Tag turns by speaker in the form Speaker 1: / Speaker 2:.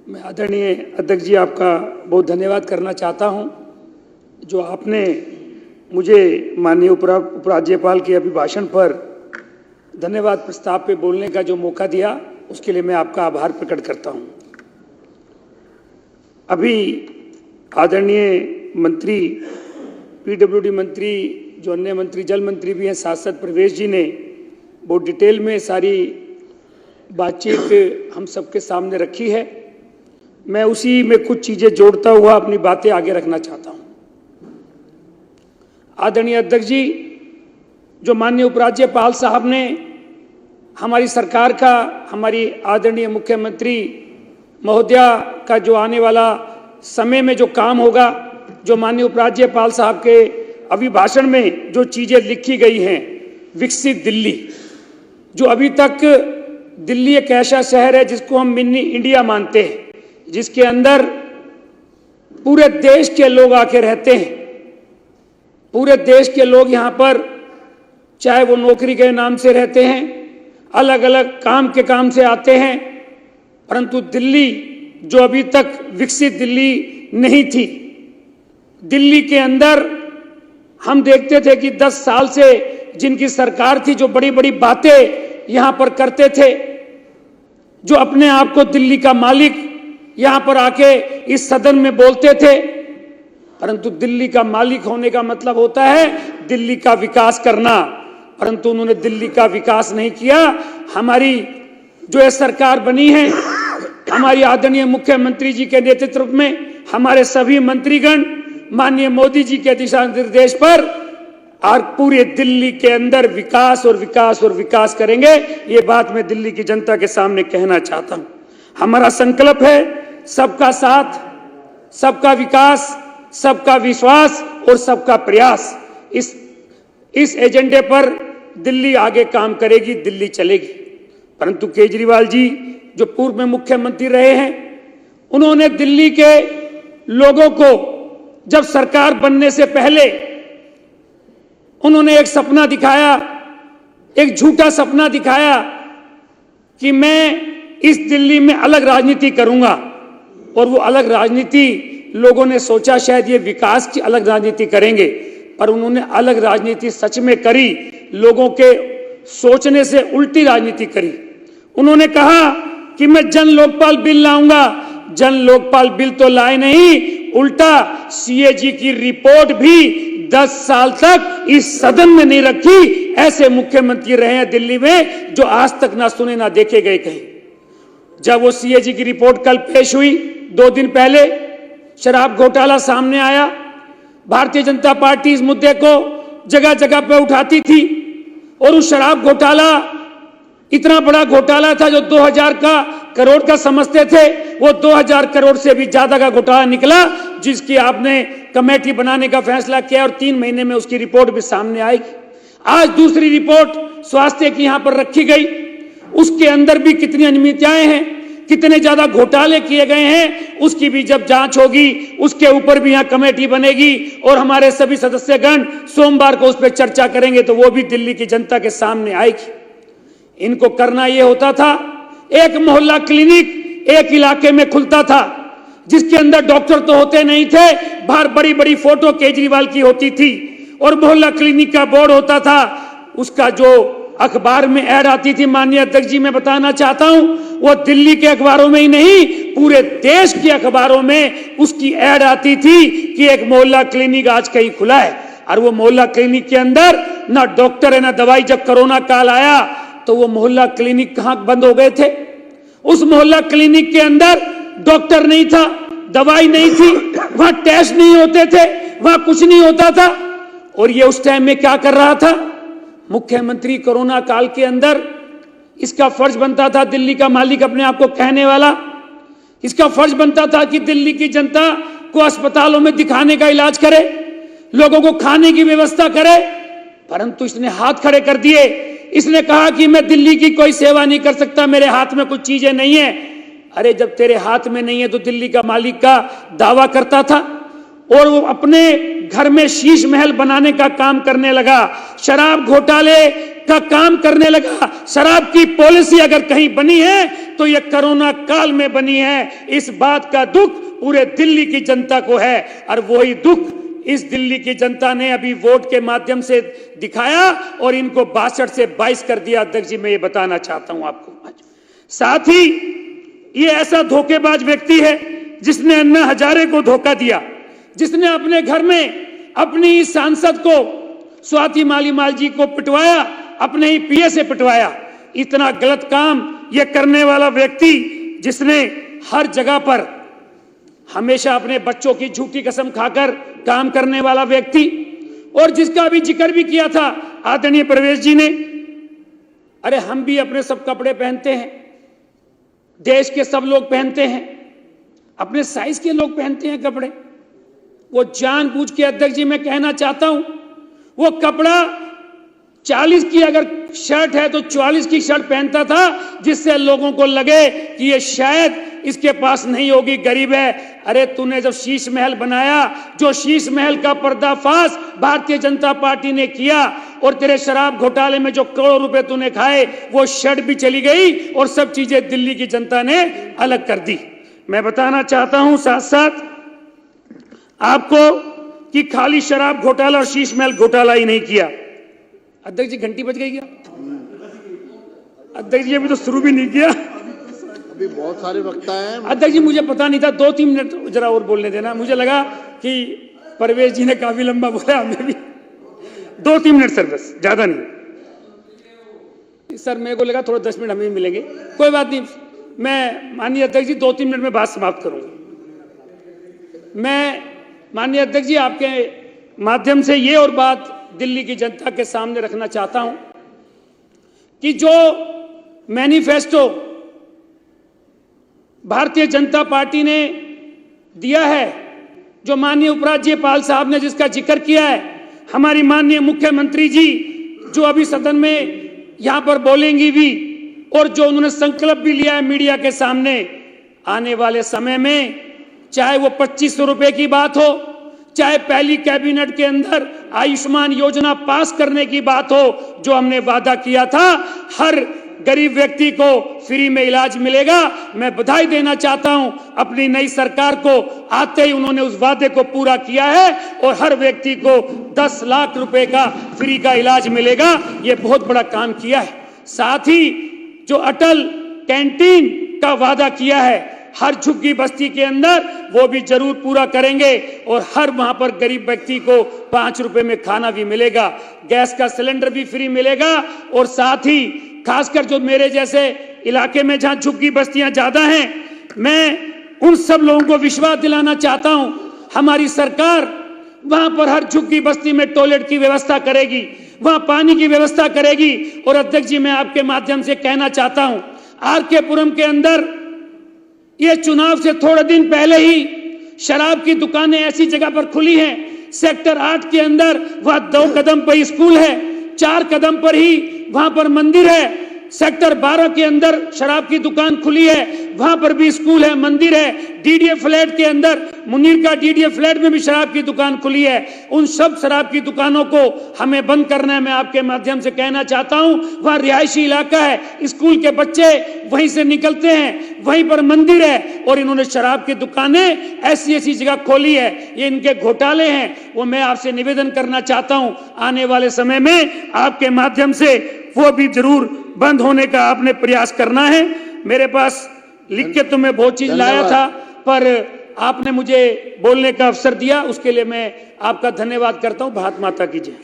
Speaker 1: मैं आदरणीय अध्यक्ष जी आपका बहुत धन्यवाद करना चाहता हूं, जो आपने मुझे माननीय उपराज्यपाल के अभिभाषण पर धन्यवाद प्रस्ताव पे बोलने का जो मौका दिया, उसके लिए मैं आपका आभार प्रकट करता हूं। अभी आदरणीय मंत्री, पीडब्ल्यूडी मंत्री, जो अन्य मंत्री, जल मंत्री भी हैं, सांसद प्रवेश जी ने बहुत डिटेल में सारी बातचीत हम सबके सामने रखी है। मैं उसी में कुछ चीजें जोड़ता हुआ अपनी बातें आगे रखना चाहता हूं। आदरणीय अध्यक्ष जी, जो माननीय उपराज्यपाल साहब ने हमारी सरकार का, हमारी आदरणीय मुख्यमंत्री महोदया का जो आने वाला समय में जो काम होगा, जो माननीय उपराज्यपाल साहब के अभिभाषण में जो चीजें लिखी गई हैं, विकसित दिल्ली, जो अभी तक दिल्ली एक ऐसा शहर है जिसको हम मिनी इंडिया मानते हैं, जिसके अंदर पूरे देश के लोग आके रहते हैं। पूरे देश के लोग यहाँ पर, चाहे वो नौकरी के नाम से रहते हैं, अलग अलग काम से आते हैं, परंतु दिल्ली जो अभी तक विकसित दिल्ली नहीं थी, दिल्ली के अंदर हम देखते थे कि 10 साल से जिनकी सरकार थी, जो बड़ी बड़ी बातें यहाँ पर करते थे, जो अपने आप को दिल्ली का मालिक यहाँ पर आके इस सदन में बोलते थे, परंतु दिल्ली का मालिक होने का मतलब होता है दिल्ली का विकास करना, परंतु उन्होंने दिल्ली का विकास नहीं किया। हमारी जो ये सरकार बनी है, हमारी आदरणीय मुख्यमंत्री जी के नेतृत्व में हमारे सभी मंत्रीगण माननीय मोदी जी के दिशा निर्देश पर और पूरे दिल्ली के अंदर विकास और विकास और विकास करेंगे। ये बात मैं दिल्ली की जनता के सामने कहना चाहता हूं। हमारा संकल्प है सबका साथ, सबका विकास, सबका विश्वास और सबका प्रयास। इस एजेंडे पर दिल्ली आगे काम करेगी, दिल्ली चलेगी। परंतु केजरीवाल जी जो पूर्व में मुख्यमंत्री रहे हैं, उन्होंने दिल्ली के लोगों को जब सरकार बनने से पहले उन्होंने एक सपना दिखाया, एक झूठा सपना दिखाया कि मैं इस दिल्ली में अलग राजनीति करूंगा, और वो अलग राजनीति लोगों ने सोचा शायद ये विकास की अलग राजनीति करेंगे, पर उन्होंने अलग राजनीति सच में करी, लोगों के सोचने से उल्टी राजनीति करी। उन्होंने कहा कि मैं जन लोकपाल बिल लाऊंगा। जन लोकपाल बिल तो लाए नहीं, उल्टा सीएजी की रिपोर्ट भी 10 साल तक इस सदन में नहीं रखी। ऐसे मुख्यमंत्री रहे हैं दिल्ली में जो आज तक ना सुने ना देखे गए कहीं। जब वो सीएजी की रिपोर्ट कल पेश हुई, 2 दिन पहले शराब घोटाला सामने आया, भारतीय जनता पार्टी इस मुद्दे को जगह जगह पे उठाती थी, और उस शराब घोटाला इतना बड़ा घोटाला था जो 2000 करोड़ का समझते थे, वो 2000 करोड़ से भी ज्यादा का घोटाला निकला, जिसकी आपने कमेटी बनाने का फैसला किया और 3 महीने में उसकी रिपोर्ट भी सामने आएगी। आज दूसरी रिपोर्ट स्वास्थ्य की यहां पर रखी गई, उसके अंदर भी कितनी अनियमितताएं हैं, कितने ज्यादा घोटाले किए गए हैं, उसकी भी जब जांच होगी, उसके ऊपर भी यहां कमेटी बनेगी और हमारे सभी सदस्यगण सोमवार को उस पर चर्चा करेंगे, तो वो भी दिल्ली की जनता के सामने आएगी। इनको करना यह होता था, एक मोहल्ला क्लिनिक एक इलाके में खुलता था, जिसके अंदर डॉक्टर तो होते नहीं थे, बाहर बड़ी बड़ी फोटो केजरीवाल की होती थी, और मोहल्ला क्लिनिक का बोर्ड होता था, उसका जो अखबार में ऐड आती थी, माननीय अध्यक्ष जी मैं बताना चाहता हूं, वो दिल्ली के अखबारों में ही नहीं, पूरे देश के अखबारों में उसकी ऐड आती थी कि एक मोहल्ला क्लिनिक आज कहीं खुला है। और वो मोहल्ला क्लिनिक के अंदर ना डॉक्टर है ना दवाई। जब कोरोना काल आया तो वो मोहल्ला क्लिनिक कहां बंद हो गए थे? उस मोहल्ला क्लिनिक के अंदर डॉक्टर नहीं था, दवाई नहीं थी, वहां टेस्ट नहीं होते थे, वहां कुछ नहीं होता था। और ये उस टाइम में क्या कर रहा था मुख्यमंत्री? कोरोना काल के अंदर इसका फर्ज बनता था, दिल्ली का मालिक अपने आप को कहने वाला, इसका फर्ज बनता था कि दिल्ली की जनता को अस्पतालों में दिखाने का इलाज करे, लोगों को खाने की व्यवस्था करे, परंतु इसने हाथ खड़े कर दिए। इसने कहा कि मैं दिल्ली की कोई सेवा नहीं कर सकता, मेरे हाथ में कुछ चीजें नहीं है। अरे जब तेरे हाथ में नहीं है तो दिल्ली का मालिक का दावा करता था, और वो अपने घर में शीश महल बनाने का काम करने लगा। शराब घोटाले का काम करने लगा। शराब की पॉलिसी अगर कहीं बनी है तो यह कोरोना काल में बनी है। इस बात का दुख पूरे दिल्ली की जनता को है और वही दुख इस दिल्ली की जनता ने अभी वोट के माध्यम से दिखाया और इनको 62 से 22 कर दिया। अध्यक्ष जी, मैं ये बताना चाहता हूं आपको। साथ ही ये ऐसा धोखेबाज व्यक्ति है जिसने अन्ना हजारे को धोखा दिया, जिसने अपने घर में अपनी सांसद को स्वाति मालीवाल जी को पिटवाया, अपने ही पीए से पिटवाया। इतना गलत काम ये करने वाला व्यक्ति, जिसने हर जगह पर हमेशा अपने बच्चों की झूठी कसम खाकर काम करने वाला व्यक्ति, और जिसका अभी जिक्र भी किया था आदरणीय प्रवेश जी ने। अरे हम भी अपने सब कपड़े पहनते हैं, देश के सब लोग पहनते हैं, अपने साइज के लोग पहनते हैं कपड़े। वो जानबूझ के, अध्यक्ष जी मैं कहना चाहता हूं, वो कपड़ा 40 की अगर शर्ट है तो 44 की शर्ट पहनता था, जिससे लोगों को लगे कि ये शायद इसके पास नहीं होगी, गरीब है। अरे तूने जब शीश महल बनाया, जो शीश महल का पर्दाफाश भारतीय जनता पार्टी ने किया, और तेरे शराब घोटाले में जो करोड़ों रुपए तूने खाए, वो शर्ट भी चली गई और सब चीजें दिल्ली की जनता ने अलग कर दी। मैं बताना चाहता हूं साथ साथ आपको कि खाली शराब घोटाला और शीश महल घोटाला ही नहीं किया। अध्यक्ष जी घंटी बज गई क्या? अध्यक्ष जी अभी तो शुरू भी नहीं किया,
Speaker 2: अभी बहुत सारे वक्ता हैं।
Speaker 1: अध्यक्ष जी मुझे पता नहीं था, 2-3 मिनट जरा और बोलने देना। मुझे लगा कि परवेश जी ने काफी लंबा बोला, हमें भी 2-3 मिनट सर, बस ज्यादा नहीं सर। मेरे को लगा थोड़ा 10 मिनट हमें भी मिलेंगे, कोई बात नहीं। मैं माननीय अध्यक्ष जी 2-3 मिनट में बात समाप्त करूंगा। मैं माननीय अध्यक्ष जी आपके माध्यम से ये और बात दिल्ली की जनता के सामने रखना चाहता हूं कि जो मैनिफेस्टो भारतीय जनता पार्टी ने दिया है, जो माननीय उपराज्यपाल साहब ने जिसका जिक्र किया है, हमारी माननीय मुख्यमंत्री जी जो अभी सदन में यहां पर बोलेंगी भी, और जो उन्होंने संकल्प भी लिया है मीडिया के सामने, आने वाले समय में चाहे वो 2500 रुपए की बात हो, चाहे पहली कैबिनेट के अंदर आयुष्मान योजना पास करने की बात हो, जो हमने वादा किया था, हर गरीब व्यक्ति को फ्री में इलाज मिलेगा। मैं बधाई देना चाहता हूं अपनी नई सरकार को, आते ही उन्होंने उस वादे को पूरा किया है और हर व्यक्ति को 10 लाख रुपए का फ्री का इलाज मिलेगा। यह बहुत बड़ा काम किया है। साथ ही जो अटल कैंटीन का वादा किया है हर झुग्गी बस्ती के अंदर, वो भी जरूर पूरा करेंगे और हर वहां पर गरीब व्यक्ति को 5 रुपए में खाना भी मिलेगा, गैस का सिलेंडर भी फ्री मिलेगा। और साथ ही खासकर जो मेरे जैसे इलाके में जहां झुग्गी बस्तियां ज्यादा हैं, मैं उन सब लोगों को विश्वास दिलाना चाहता हूं, हमारी सरकार वहां पर हर झुग्गी बस्ती में टॉयलेट की व्यवस्था करेगी, वहां पानी की व्यवस्था करेगी। और अध्यक्ष जी मैं आपके माध्यम से कहना चाहता हूं, आरके पुरम के अंदर ये चुनाव से थोड़े दिन पहले ही शराब की दुकानें ऐसी जगह पर खुली हैं, सेक्टर 8 के अंदर, वह 2 कदम पर स्कूल है, 4 कदम पर ही वहां पर मंदिर है। सेक्टर 12 के अंदर शराब की दुकान खुली है, वहां पर भी स्कूल है, मंदिर है। डीडीए फ्लैट के अंदर, मुनीर का डीडीए फ्लैट में भी शराब की दुकान खुली है। उन सब शराब की दुकानों को हमें बंद करना है। मैं आपके माध्यम से कहना चाहता हूं, वहां रिहायशी इलाका है, स्कूल के बच्चे वहीं से निकलते हैं, वहीं पर मंदिर है, और इन्होंने शराब की दुकानें ऐसी ऐसी जगह खोली है। ये इनके घोटाले हैं, वो मैं आपसे निवेदन करना चाहता हूं, आने वाले समय में आपके माध्यम से वो भी जरूर बंद होने का आपने प्रयास करना है। मेरे पास लिख के तो मैं बहुत चीज लाया था, पर आपने मुझे बोलने का अवसर दिया, उसके लिए मैं आपका धन्यवाद करता हूं। भारत माता की जय।